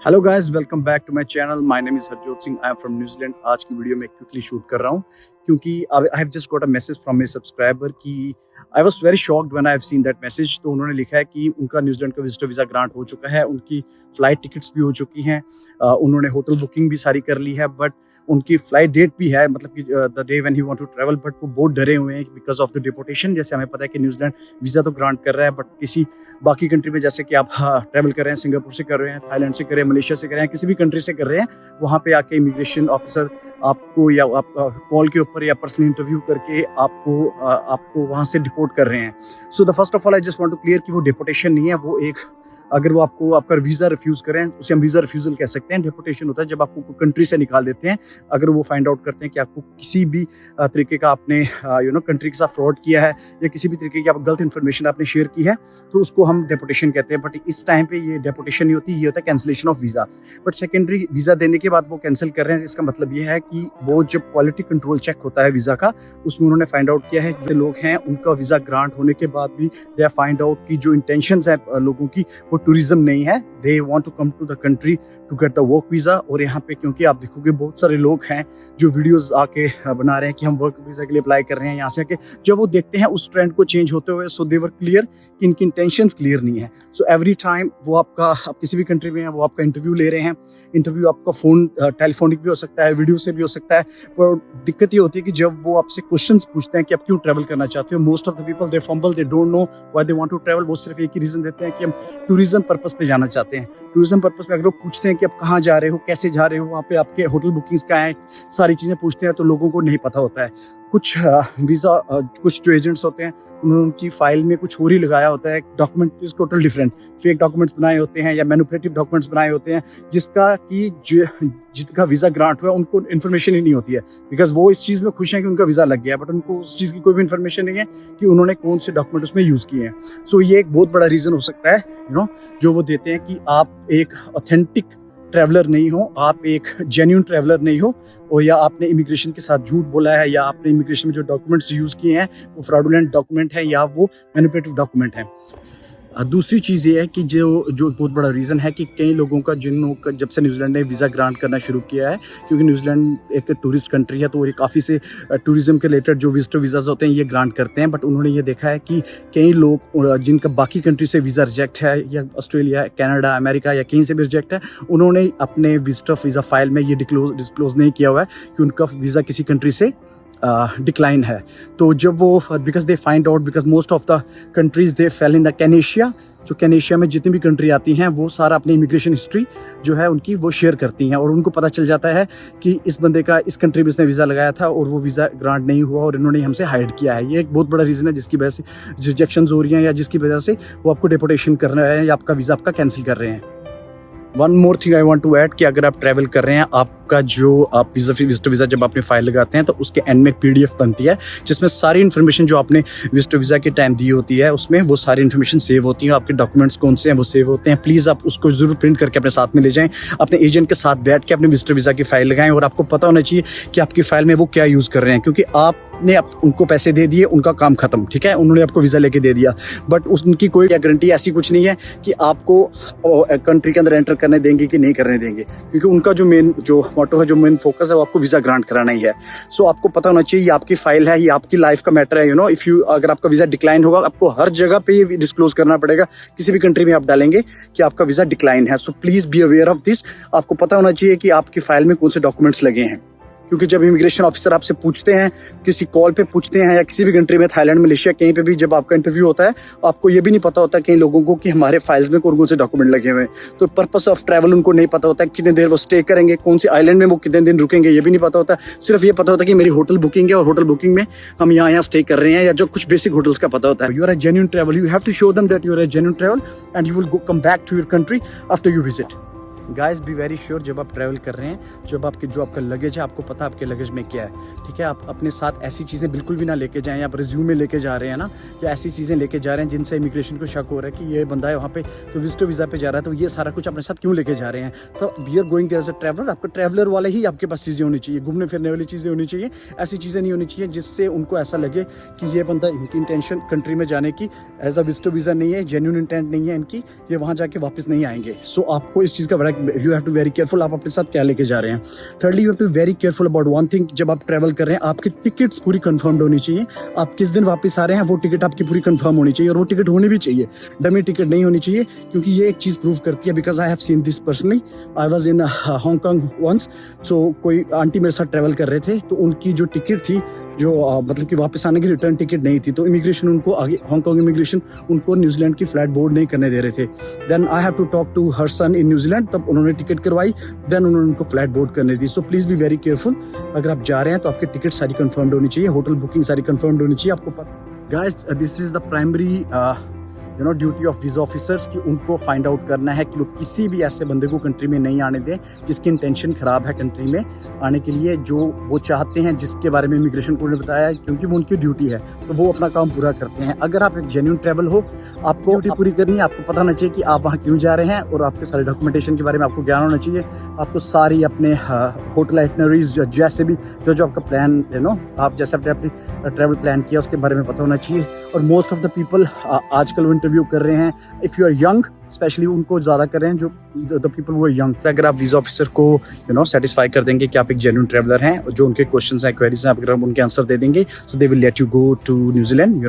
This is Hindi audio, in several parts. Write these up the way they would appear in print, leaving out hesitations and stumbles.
Hello guys, welcome back to my channel. My name is Harjot Singh. I am from New Zealand. आज की वीडियो में क्विकली शूट कर रहा हूँ क्योंकि I have just got a message from my subscriber कि I was very shocked when I have seen that message. तो उन्होंने लिखा है कि उनका न्यूजीलैंड का विजिटर वीज़ा ग्रांट हो चुका है, उनकी फ़्लाइट टिकट्स भी हो चुकी हैं, उन्होंने होटल बुकिंग भी सारी कर ली है, बट उनकी फ्लाइट डेट भी है, मतलब कि the day when he want to travel, but वो बहुत डरे हुए हैं बिकॉज ऑफ द डिपोर्टेशन। जैसे हमें पता है कि न्यूजीलैंड वीज़ा तो ग्रांट कर रहा है, बट किसी बाकी कंट्री में जैसे कि आप ट्रैवल कर रहे हैं, सिंगापुर से कर रहे हैं, थाईलैंड से कर रहे हैं, मलेशिया से कर रहे हैं, किसी भी कंट्री से कर रहे हैं, वहाँ पे आके इमिग्रेशन ऑफिसर आपको या आप कॉल के ऊपर या पर्सनल इंटरव्यू करके आपको वहाँ से डिपोर्ट कर रहे हैं। So the first of all I just want to clear कि वो डिपोर्टेशन नहीं है, वो एक अगर वो आपको आपका वीज़ा रिफ्यूज़ करें उसे हम वीज़ा रिफ्यूज़ल कह सकते हैं। डिपोर्टेशन होता है जब आपको कंट्री से निकाल देते हैं, अगर वो फाइंड आउट करते हैं कि आपको किसी भी तरीके का आपने कंट्री के साथ फ्रॉड किया है या किसी भी तरीके की आप गलत इन्फॉर्मेशन आपने शेयर की है, तो उसको हम डिपोर्टेशन कहते हैं। बट इस टाइम पे ये डिपोर्टेशन नहीं होती, ये होता है cancellation of visa. But secondary visa देने के बाद वो कैंसिल कर रहे हैं, इसका मतलब ये है कि वो जब क्वालिटी कंट्रोल चेक होता है वीज़ा का, उसमें उन्होंने फाइंड आउट किया है जो लोग हैं उनका वीज़ा ग्रांट होने के बाद भी दे आर फाइंड आउट की जो इंटेंशंस है लोगों की वो टूरिज्म नहीं है, they want to come to the country to get the work visa. और यहाँ पे क्योंकि आप देखोगे बहुत सारे लोग हैं जो वीडियोस आके बना रहे हैं कि हम वर्क वीज़ा के लिए अप्लाई कर रहे हैं यहाँ से आके, जब वो देखते हैं उस ट्रेंड को चेंज होते हुए, सो दे वर क्लियर कि इनकी इंटेंशंस क्लियर नहीं है। सो एवरी टाइम वो आप किसी भी कंट्री में हैं, वो आपका इंटरव्यू ले रहे हैं, इंटरव्यू आपका फ़ोन टेलीफोनिक भी हो सकता है, वीडियो से भी हो सकता है, पर दिक्कत ये होती है कि जब वो आपसे क्वेश्चंस पूछते हैं कि आप क्यों ट्रैवल करना चाहते हो, most of the people they fumble, they don't know why they want to travel. वो सिर्फ एक ही रीज़न देते हैं कि हम टूरिज्म पर्पस पे जाना चाहते हैं। टूरिज्म पर्पस में अगर वो पूछते हैं कि आप कहाँ जा रहे हो, कैसे जा रहे हो, वहाँ पे आपके होटल बुकिंग्स क्या हैं, सारी चीज़ें पूछते हैं, तो लोगों को नहीं पता होता है। कुछ वीज़ा कुछ जो एजेंट्स होते हैं उन्होंने उनकी फाइल में कुछ और ही लगाया होता है, document is total different, fake documents बनाए होते हैं या मैनिपुलेटिव डॉक्यूमेंट्स बनाए होते हैं, जिसका कि जिनका वीज़ा ग्रांट हुआ उनको इन्फॉर्मेशन ही नहीं होती है, बिकॉज वो इस चीज़ में खुश हैं कि उनका वीज़ा लग गया, बट उनको उस चीज़ की कोई भी इन्फॉर्मेशन नहीं है कि उन्होंने कौन से डॉक्यूमेंट उसमें यूज़ किए हैं। सो ये एक बहुत बड़ा रीज़न हो सकता है जो वो देते हैं कि आप एक ऑथेंटिक ट्रैवलर नहीं हो, आप एक जेन्युइन ट्रैवलर नहीं हो, और या आपने इमिग्रेशन के साथ झूठ बोला है, या आपने इमिग्रेशन में जो डॉक्यूमेंट्स यूज़ किए हैं वो फ्रॉडुलेंट डॉक्यूमेंट है या वो मैनिपुलेटिव डॉक्यूमेंट है। दूसरी चीज़ ये है कि जो बहुत बड़ा रीज़न है कि कई लोगों का जब से न्यूजीलैंड ने वीज़ा ग्रांट करना शुरू किया है, क्योंकि न्यूजीलैंड एक टूरिस्ट कंट्री है, तो ये काफ़ी से टूरिज़्म के रिलेटेड जो विजिटर वीज़ाज़ होते हैं ये ग्रांट करते हैं। बट उन्होंने ये देखा है कि कई लोग जिनका बाकी कंट्री से वीज़ा रिजेक्ट है, या ऑस्ट्रेलिया, कनाडा, अमेरिका या कहीं से भी रिजेक्ट है, उन्होंने अपने विजिटर वीज़ा फाइल में ये डिस्क्लोज नहीं किया हुआ है कि उनका वीज़ा किसी कंट्री से डिक्लाइन है। तो जब वो because they find out, because most of the countries they fail in the कैनेशिया, जो कैनेशिया में जितनी भी कंट्री आती हैं वो सारा अपनी इमिग्रेशन हिस्ट्री जो है उनकी वो शेयर करती हैं, और उनको पता चल जाता है कि इस बंदे का इस कंट्री में इसने वीज़ा लगाया था और वो वीज़ा ग्रांट नहीं हुआ और इन्होंने हमसे हाइड किया है। ये एक बहुत बड़ा रीज़न है जिसकी वजह से रिजेक्शंस हो रही हैं, या जिसकी वजह से वो आपको डिपोर्टेशन कर रहे हैं या आपका वीज़ा आपका कैंसिल कर रहे हैं। One more thing I want to add कि अगर आप ट्रैवल कर रहे हैं, आपका जो आप विजिटर वीज़ा जब आपने फाइल लगाते हैं तो उसके एंड में एक PDF बनती है जिसमें सारी इन्फॉर्मेशन जो आपने विजिटर वीज़ा के टाइम दी होती है उसमें वो सारी इन्फॉर्मेशन सेव होती है, आपके डॉक्यूमेंट्स कौन से हैं वो सेव होते हैं। प्लीज़ आप उसको जरूर प्रिंट करके अपने साथ में ले जाएं, अपने एजेंट के साथ बैठ के अपने विजिटर वीज़ा की फाइल लगाएं, और आपको पता होना चाहिए कि आपकी फाइल में वो क्या यूज़ कर रहे हैं, क्योंकि आपने उनको पैसे दे दिए, उनका काम खत्म, ठीक है, उन्होंने आपको वीज़ा लेके दे दिया, बट उनकी कोई गारंटी ऐसी कुछ नहीं है कि आपको कंट्री के अंदर एंटर करने देंगे कि नहीं करने देंगे, क्योंकि उनका जो मेन जो मोटो है, जो मेन फोकस है, वो आपको वीज़ा ग्रांट कराना ही है। सो आपको पता होना चाहिए ये आपकी फाइल है, ये आपकी लाइफ का मैटर है। अगर आपका वीज़ा डिक्लाइन होगा, आपको हर जगह पे ये डिस्क्लोज करना पड़ेगा, किसी भी कंट्री में आप डालेंगे कि आपका वीज़ा डिक्लाइन है। सो please be aware of this. आपको पता होना चाहिए कि आपकी फाइल में कौन से डॉक्यूमेंट्स लगे हैं, क्योंकि जब इमिग्रेशन ऑफिसर आपसे पूछते हैं, किसी कॉल पे पूछते हैं, या किसी भी कंट्री में, थाईलैंड, मलेशिया, कहीं पे भी जब आपका इंटरव्यू होता है, आपको ये भी नहीं पता होता कई लोगों को कि हमारे फाइल्स में कौन कौन से डॉक्यूमेंट लगे हुए हैं। तो पर्पस ऑफ ट्रैवल उनको नहीं पता होता है, कितने देर वो स्टे करेंगे, कौन सी आइलैंड में वो कितने दिन रुकेंगे, ये भी नहीं पता होता। सिर्फ ये पता होता है कि मेरी होटल बुकिंग है और होटल बुकिंग में हम यहाँ स्टे कर रहे हैं, या जो कुछ बेसिक होटल्स का पता होता है। You are a genuine travel, you have to show them that you are a genuine travel and you will come back to your country after you visit. Guys be very sure, जब आप ट्रैवल कर रहे हैं, जो आपका लगेज है, आपको पता है आपके लगेज में क्या है, ठीक है। आप अपने साथ ऐसी चीज़ें बिल्कुल भी ना लेके जाएं, आप रिज्यूमे लेके जा रहे हैं ना, या ऐसी चीज़ें लेके जा रहे हैं जिनसे इमिग्रेशन को शक हो रहा है कि ये बंदा है वहाँ पे तो विजिटर वीज़ा पे जा रहा है, तो ये सारा कुछ अपने साथ क्यों लेके जा रहे हैं। तो we are going as a traveller, आपका ट्रैवलर वाले ही आपके पास चीज़ें होनी चाहिए, घूमने फिरने वाली चीज़ें होनी चाहिए, ऐसी चीज़ें नहीं होनी चाहिए जिससे उनको ऐसा लगे कि ये बंदा, इनकी इंटेंशन कंट्री में जाने की एज अ विजिटर वीज़ा नहीं है, जेन्युइन इंटेंट नहीं है इनकी, ये वहाँ जाके वापस नहीं आएंगे। सो आपको इस चीज़ का बड़ा you have to very careful आप अपने साथ क्या लेके जा रहे हैं। Thirdly you have to very careful about one thing, जब आप ट्रैवल कर रहे हैं आपकी टिकट्स पूरी कंफर्म्ड होनी चाहिए। आप किस दिन वापस आ रहे हैं वो टिकट आपकी पूरी कंफर्म होनी चाहिए, और वो टिकट होनी भी चाहिए, डमी टिकट नहीं होनी चाहिए, क्योंकि ये एक चीज़ प्रूव करती है। Because I have seen this personally, I was in Hong Kong once. So कोई आंटी मेरे साथ ट्रैवल कर रहे थे, तो उनकी जो टिकट थी, जो मतलब कि वापस आने की रिटर्न टिकट नहीं थी, तो इमिग्रेशन उनको आगे, हांगकॉन्ग इमिग्रेशन उनको न्यूजीलैंड की फ्लाइट बोर्ड नहीं करने दे रहे थे। Then I have to talk to her son in New Zealand, तब उन्होंने टिकट करवाई, देन उन्होंने उनको फ्लाइट बोर्ड करने दी। So please be very careful, अगर आप जा रहे हैं तो आपकी टिकट सारी कंफर्म्ड होनी चाहिए, होटल बुकिंग सारी कंफर्म्ड होनी चाहिए। आपको पता guys, this is the primary duty of visa officers, कि उनको फाइंड आउट करना है कि वो किसी भी ऐसे बंदे को कंट्री में नहीं आने दें जिसकी इंटेंशन ख़राब है कंट्री में आने के लिए, जो वो चाहते हैं, जिसके बारे में इमिग्रेशन कोर्ट ने बताया, क्योंकि वो उनकी ड्यूटी है, तो वो अपना काम पूरा करते हैं। अगर आप एक जेन्युइन ट्रैवल हो, आपको ड्यूटी पूरी करनी है, आपको पता होना चाहिए कि आप वहाँ क्यों जा रहे हैं, और आपके सारे डॉक्यूमेंटेशन के बारे में आपको ज्ञान होना चाहिए। आपको सारी अपने होटल आइटनरीज, जैसे भी जो आपका प्लान आप जैसे अपनी ट्रैवल प्लान किया उसके बारे में पता होना चाहिए। और मोस्ट ऑफ द पीपल आजकल वो इंटरव्यू कर रहे हैं, if you are young specially उनको ज़्यादा कर रहे हैं, जो द पीपल वो यंग। अगर आप वीज़ा ऑफिसर को सेटिस्फाई कर देंगे कि आप एक जेन्युइन ट्रैवलर हैं, और जो उनके क्वेश्चंस हैं, क्वेरीज हैं, अगर आप उनके आंसर दे देंगे, so they will let you go to New Zealand,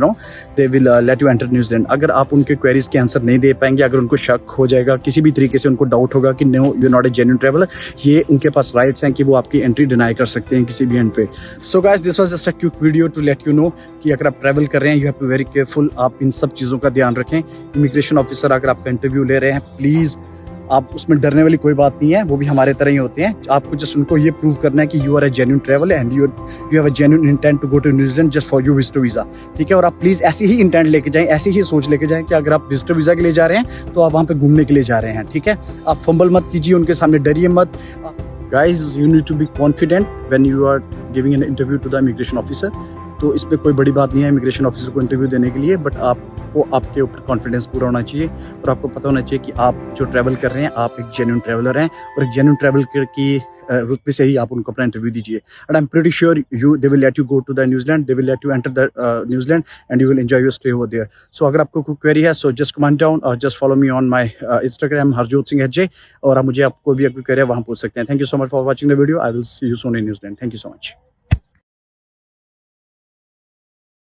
they will let you enter New Zealand. अगर आप उनके क्वेरीज के आंसर नहीं दे पाएंगे, अगर उनको शक हो जाएगा, किसी भी तरीके से उनको डाउट होगा कि no you not a genuine traveller, ये उनके पास राइट्स हैं कि वो आपकी एंट्री डिनाई कर सकते हैं किसी भी एंड पे। So guys, this was just a quick video to let you know कि अगर आप ट्रैवल कर रहे हैं, you have to very careful, आप इन सब चीज़ों का ध्यान रखें। इमिग्रेशन ऑफिसर अगर आपका इंटरव्यू ले रहे हैं, प्लीज़ आप उसमें डरने वाली कोई बात नहीं है, वो भी हमारे तरह ही होते हैं। आपको जस्ट उनको ये प्रूव करना है कि you are a genuine travel and you have a genuine intent to go to New Zealand just for your visitor visa, ठीक है। और आप प्लीज़ ऐसी ही इंटेंट लेके जाएं, ऐसी ही सोच लेके जाएं कि अगर आप विजिटर वीज़ा के लिए जा रहे हैं तो आप वहाँ पे घूमने के लिए जा रहे हैं, ठीक है। आप फंबल मत कीजिए, उनके सामने डरिए मत। Guys, you need to be confident when you are giving an interview to the immigration officer. तो इसमें कोई बड़ी बात नहीं है इमिग्रेशन ऑफिसर को इंटरव्यू देने के लिए, बट आपको आपके ऊपर कॉन्फिडेंस पूरा होना चाहिए, और आपको पता होना चाहिए कि आप जो ट्रैवल कर रहे हैं, आप एक जेन्युइन ट्रैवलर हैं, और एक जेन्युइन ट्रैवल की रुतबे से ही आप उनको अपना इंटरव्यू दीजिए। And I am pretty sure they will let you go to the New Zealand, they will let you enter the New Zealand and you will enjoy your stay over there. So अगर आपको कोई क्वेरी है, सो जस्ट कमेंट डाउन और just follow me on my Instagram Harjot Singh HJ, और आप मुझे आपको भी कोई क्वेरी है वहाँ पूछ सकते हैं। Thank you so much for watching the video. I will see you soon in New Zealand. Thank you so much.